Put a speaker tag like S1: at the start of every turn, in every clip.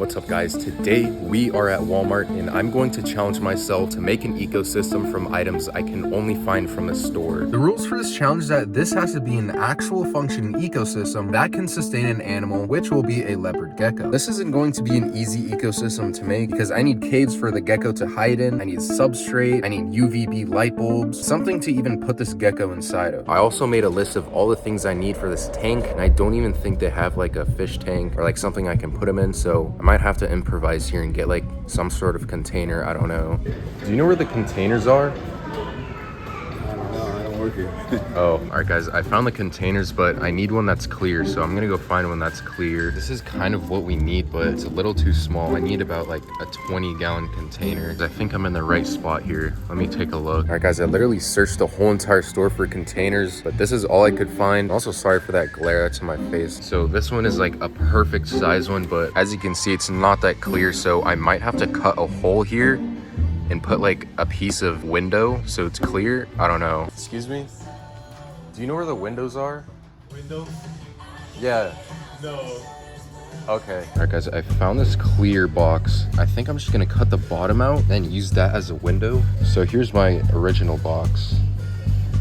S1: What's up guys, today we are at Walmart and I'm going to challenge myself to make an ecosystem from items I can only find from a store. The rules for this challenge is that this has to be an actual functioning ecosystem that can sustain an animal, which will be a leopard gecko. This isn't going to be an easy ecosystem to make because I need caves for the gecko to hide in, I need substrate, I need UVB light bulbs, something to even put this gecko inside of. I also made a list of all the things I need for this tank and I don't even think they have like a fish tank or like something I can put them in, so I might have to improvise here and get like some sort of container. I don't know. Do you know where the containers are?
S2: I don't know, I don't work here.
S1: Oh, all right guys, I found the containers, but I need one that's clear, so I'm gonna go find one that's clear. This is kind of what we need, but it's a little too small. I need about like a 20-gallon container. I think I'm in the right spot here. Let me take a look. All right guys, I literally searched the whole entire store for containers, but this is all I could find. Also, sorry for that glare that's in my face. So this one is like a perfect size one, but as you can see, it's not that clear, so I might have to cut a hole here and put like a piece of window so it's clear. I don't know. Excuse me? Do you know where the windows are?
S3: Window?
S1: Yeah.
S3: No.
S1: Okay. All right guys, I found this clear box. I think I'm just gonna cut the bottom out and use that as a window. So here's my original box.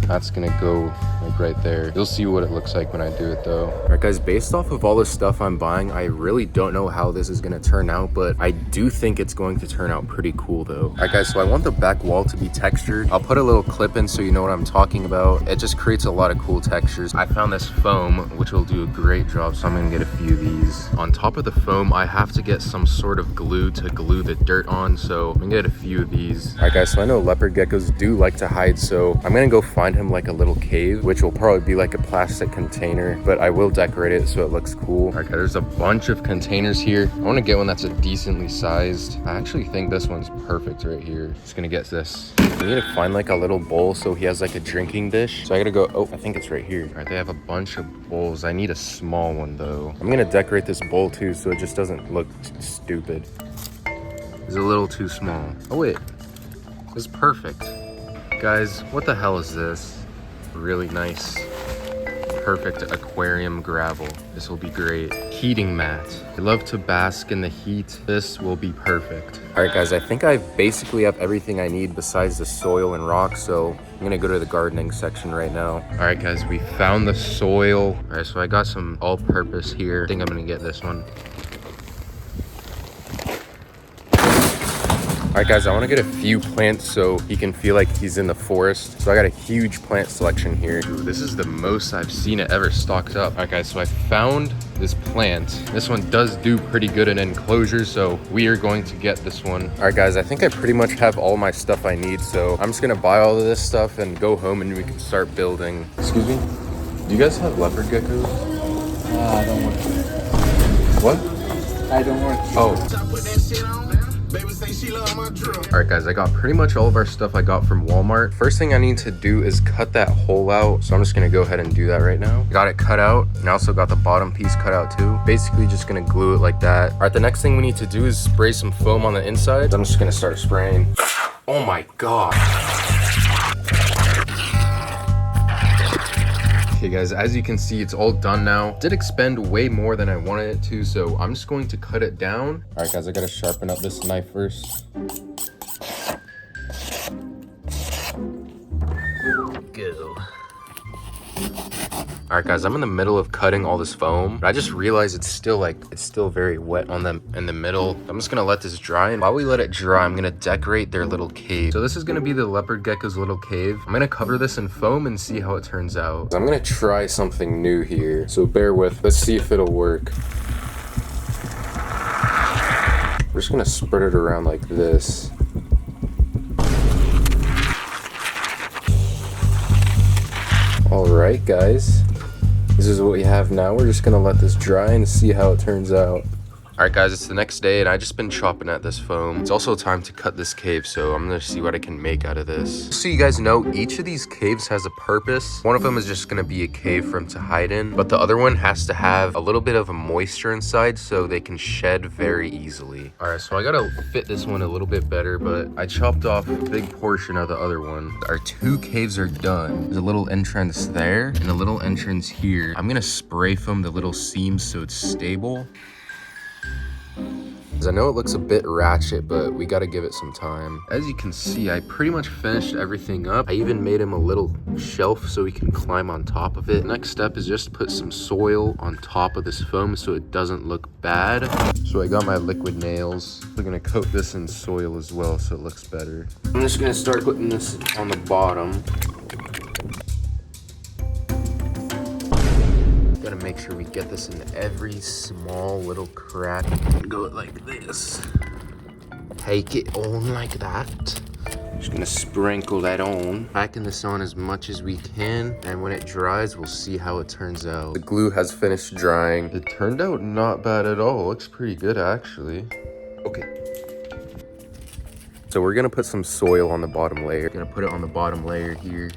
S1: That's gonna go like right there. You'll see what it looks like when I do it though. All right guys, based off of all the stuff I'm buying, I really don't know how this is gonna turn out, but I do think it's going to turn out pretty cool though. All right guys, so I want the back wall to be textured. I'll put a little clip in so you know what I'm talking about. It just creates a lot of cool textures. I found this foam, which will do a great job, so I'm gonna get a few of these. On top of the foam, I have to get some sort of glue to glue the dirt on, so I'm gonna get a few of these. All right guys, so I know leopard geckos do like to hide, so I'm gonna go find him like a little cave, which will probably be like a plastic container, but I will decorate it so it looks cool. All right, there's a bunch of containers here. I want to get one that's a decently sized. I actually think this one's perfect right here. Just gonna get this. We need to find like a little bowl so he has like a drinking dish. So I gotta go, oh, I think it's right here. All right, they have a bunch of bowls. I need a small one though. I'm gonna decorate this bowl too so it just doesn't look stupid. It's a little too small. Oh wait, this is perfect. Guys, what the hell is this? Really nice, perfect aquarium gravel. This will be great. Heating mat. I love to bask in the heat. This will be perfect. All right guys, I think I basically have everything I need besides the soil and rock, so I'm gonna go to the gardening section right now. All right guys, we found the soil. All right, so I got some all-purpose here. I think I'm gonna get this one. All right guys, I want to get a few plants so he can feel like he's in the forest. So I got a huge plant selection here. Ooh, this is the most I've seen it ever stocked up. All right guys, so I found this plant. This one does do pretty good in enclosures, so we are going to get this one. All right guys, I think I pretty much have all my stuff I need, so I'm just gonna buy all of this stuff and go home and we can start building. Excuse me, do you guys have leopard geckos?
S2: I don't work here.
S1: What?
S2: I don't work here.
S1: Oh. All right guys, I got pretty much all of our stuff I got from Walmart. First thing I need to do is cut that hole out, so I'm just gonna go ahead and do that right now. Got it cut out, and I also got the bottom piece cut out too. Basically just gonna glue it like that. All right, the next thing we need to do is spray some foam on the inside. I'm just gonna start spraying. Oh my god. Okay guys, as you can see, it's all done now. Did expend way more than I wanted it to, so I'm just going to cut it down. All right guys, I gotta sharpen up this knife first. Go. All right guys, I'm in the middle of cutting all this foam, but I just realized it's still very wet on them in the middle. I'm just gonna let this dry, and while we let it dry, I'm gonna decorate their little cave. So this is gonna be the leopard gecko's little cave. I'm gonna cover this in foam and see how it turns out. I'm gonna try something new here, so bear with. Let's see if it'll work. We're just gonna spread it around like this. All right guys, this is what we have now. We're just gonna let this dry and see how it turns out. All right guys, it's the next day and I just been chopping at this foam. It's also time to cut this cave, so I'm gonna see what I can make out of this. So you guys know, each of these caves has a purpose. One of them is just gonna be a cave for him to hide in, but the other one has to have a little bit of a moisture inside so they can shed very easily. All right, so I gotta fit this one a little bit better, but I chopped off a big portion of the other one. Our two caves are done. There's a little entrance there and a little entrance here. I'm gonna spray foam the little seams so it's stable. I know it looks a bit ratchet, but we gotta give it some time. As you can see, I pretty much finished everything up. I even made him a little shelf so he can climb on top of it. Next step is just put some soil on top of this foam so it doesn't look bad. So I got my liquid nails. We're gonna coat this in soil as well so it looks better. I'm just gonna start putting this on the bottom. Gotta make sure we get this in every small little crack. Go like this. Take it on like that. Just gonna sprinkle that on. Packing this on as much as we can, and when it dries, we'll see how it turns out. The glue has finished drying. It turned out not bad at all. Looks pretty good, actually. Okay. So we're gonna put some soil on the bottom layer. Gonna put it on the bottom layer here.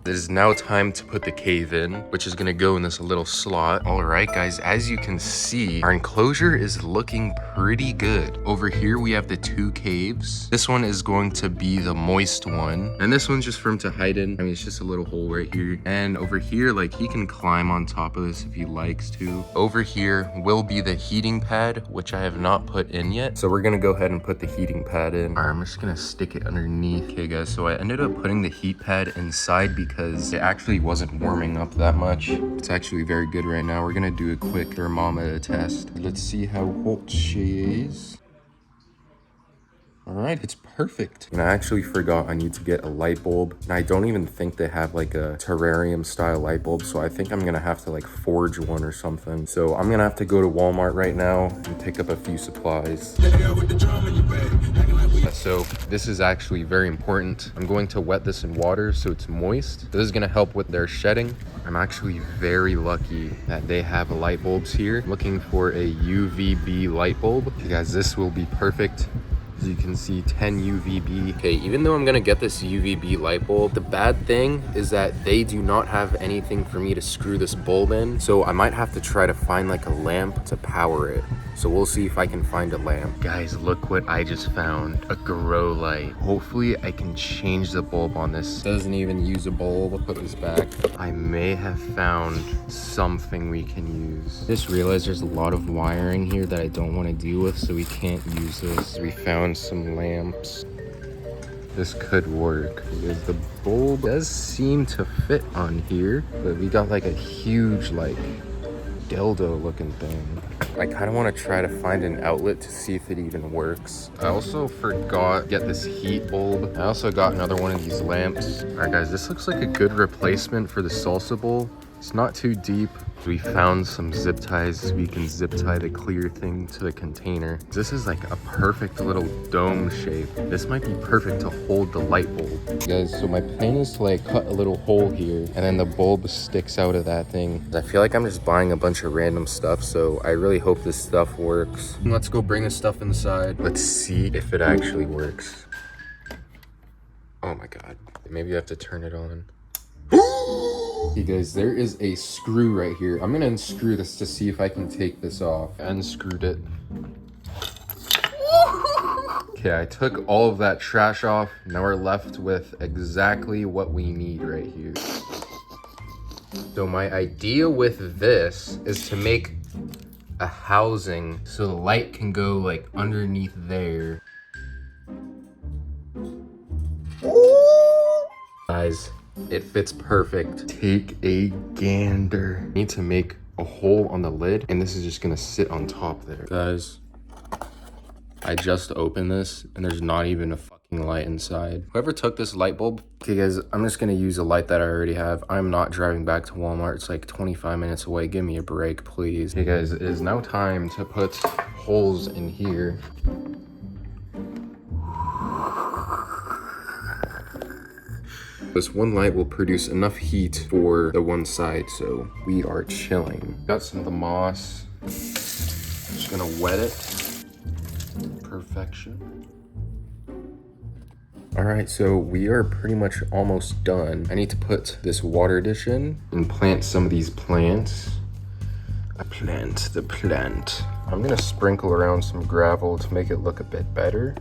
S1: It is now time to put the cave in, which is gonna go in this little slot. All right, guys, as you can see, our enclosure is looking pretty good. Over here, we have the 2 caves. This one is going to be the moist one. And this one's just for him to hide in. I mean, it's just a little hole right here. And over here, like, he can climb on top of this if he likes to. Over here will be the heating pad, which I have not put in yet. So we're gonna go ahead and put the heating pad in. All right, I'm just gonna stick it underneath. Okay, guys, so I ended up putting the heat pad inside because it actually wasn't warming up that much. It's actually very good right now. We're gonna do a quick thermometer test. Let's see how hot she is. All right, it's perfect. And I actually forgot I need to get a light bulb. And I don't even think they have like a terrarium style light bulb. So I think I'm gonna have to like forge one or something. So I'm gonna have to go to Walmart right now and pick up a few supplies. So this is actually very important. I'm going to wet this in water so it's moist. This is gonna help with their shedding. I'm actually very lucky that they have light bulbs here. I'm looking for a UVB light bulb. You guys, this will be perfect. As you can see, 10 UVB. Okay, even though I'm gonna get this UVB light bulb, the bad thing is that they do not have anything for me to screw this bulb in. So I might have to try to find like a lamp to power it. So we'll see if I can find a lamp. Guys, look what I just found. A grow light. Hopefully I can change the bulb on this. Doesn't even use a bulb. I'll put this back. I may have found something we can use. Just realized there's a lot of wiring here that I don't want to deal with, so we can't use this. We found some lamps. This could work because the bulb does seem to fit on here, but we got like a huge like dildo looking thing. I kind of want to try to find an outlet to see if it even works. I also forgot to get this heat bulb. I also got another one of these lamps. All right, guys, this looks like a good replacement for the salsa bowl. It's not too deep. We found some zip ties so we can zip tie the clear thing to the container. This is like a perfect little dome shape. This might be perfect to hold the light bulb. Guys, so my plan is to like cut a little hole here and then the bulb sticks out of that thing. I feel like I'm just buying a bunch of random stuff, so I really hope this stuff works. Let's go bring this stuff inside. Let's see if it actually works. Oh my God. Maybe I have to turn it on. Okay guys, there is a screw right here. I'm gonna unscrew this to see if I can take this off. Unscrewed it. Okay, I took all of that trash off. Now we're left with exactly what we need right here. So my idea with this is to make a housing so the light can go like underneath there. Guys, it fits perfect. Take a gander. I need to make a hole on the lid and this is just gonna sit on top there. Guys, I just opened this and there's not even a fucking light inside. Whoever took this light bulb, okay guys, I'm just gonna use a light that I already have. I'm not driving back to Walmart. It's like 25 minutes away. Give me a break, please. Okay guys, it is now time to put holes in here. This one light will produce enough heat for the one side, so we are chilling. Got some of the moss. Just gonna wet it. Perfection. All right, so we are pretty much almost done. I need to put this water dish in and plant some of these plants. The plant. I'm gonna sprinkle around some gravel to make it look a bit better.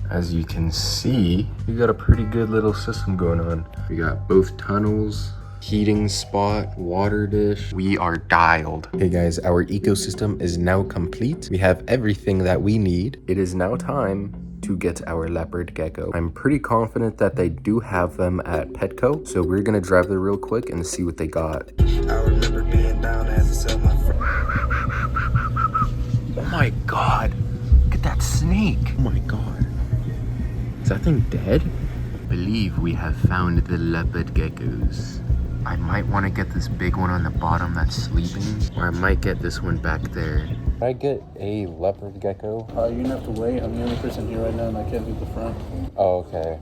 S1: As you can see, we got a pretty good little system going on. We got both tunnels heating spot, water dish. We are dialed. Hey guys, our ecosystem is now complete. We have everything that we need. It is now time to get our leopard gecko. I'm pretty confident that they do have them at Petco, so we're gonna drive there real quick and see what they got.
S3: I remember being down as a sell my friend.
S1: Oh my god, look at that snake. Oh my god. Is that thing dead? I believe we have found the leopard geckos. I might want to get this big one on the bottom that's sleeping, or I might get this one back there. Can I get a leopard gecko?
S2: You're gonna have to wait. I'm the only person here right now, and I can't leave the front.
S1: Oh, okay.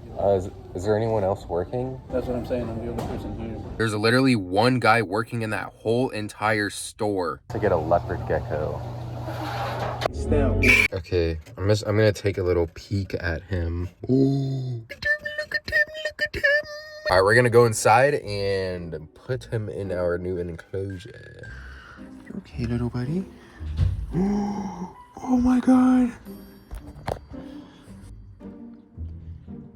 S1: Is there anyone else working?
S2: That's what I'm saying. I'm the only person here.
S1: There's literally one guy working in that whole entire store to get a leopard gecko.
S2: Still.
S1: Okay, I'm gonna take a little peek at him. Ooh. Look at him, look at him. All right, we're gonna go inside and put him in our new enclosure. You okay, little buddy? Oh my god.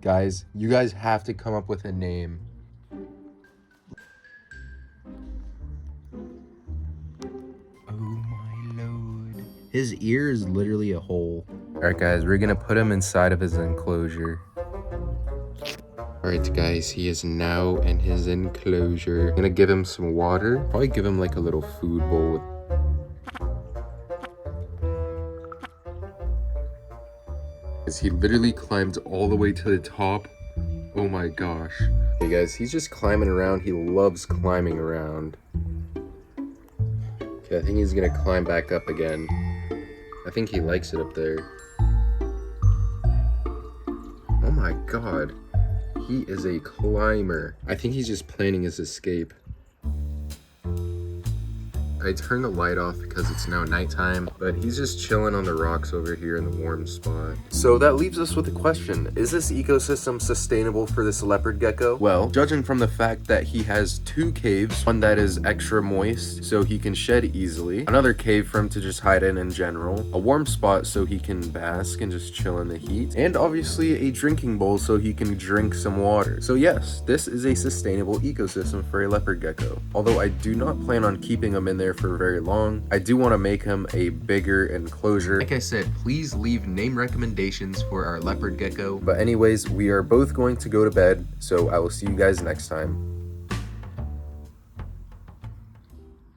S1: Guys, you guys have to come up with a name. Oh my lord. His ear is literally a hole. All right, guys, we're gonna put him inside of his enclosure. All right, guys, he is now in his enclosure. I'm gonna give him some water. Probably give him like a little food bowl. He literally climbed all the way to the top. Oh my gosh. Hey guys, he's just climbing around. He loves climbing around. Okay, I think he's gonna climb back up again. I think he likes it up there. Oh my god. He is a climber. I think he's just planning his escape. I turned the light off because it's now nighttime, but he's just chilling on the rocks over here in the warm spot. So that leaves us with the question, is this ecosystem sustainable for this leopard gecko? Well, judging from the fact that he has two caves, one that is extra moist so he can shed easily, another cave for him to just hide in general, a warm spot so he can bask and just chill in the heat, and obviously a drinking bowl so he can drink some water. So yes, this is a sustainable ecosystem for a leopard gecko. Although I do not plan on keeping him in there for very long, I do want to make him a bigger enclosure. Like I said, please leave name recommendations for our leopard gecko. But anyways, we are both going to go to bed, so I will see you guys next time.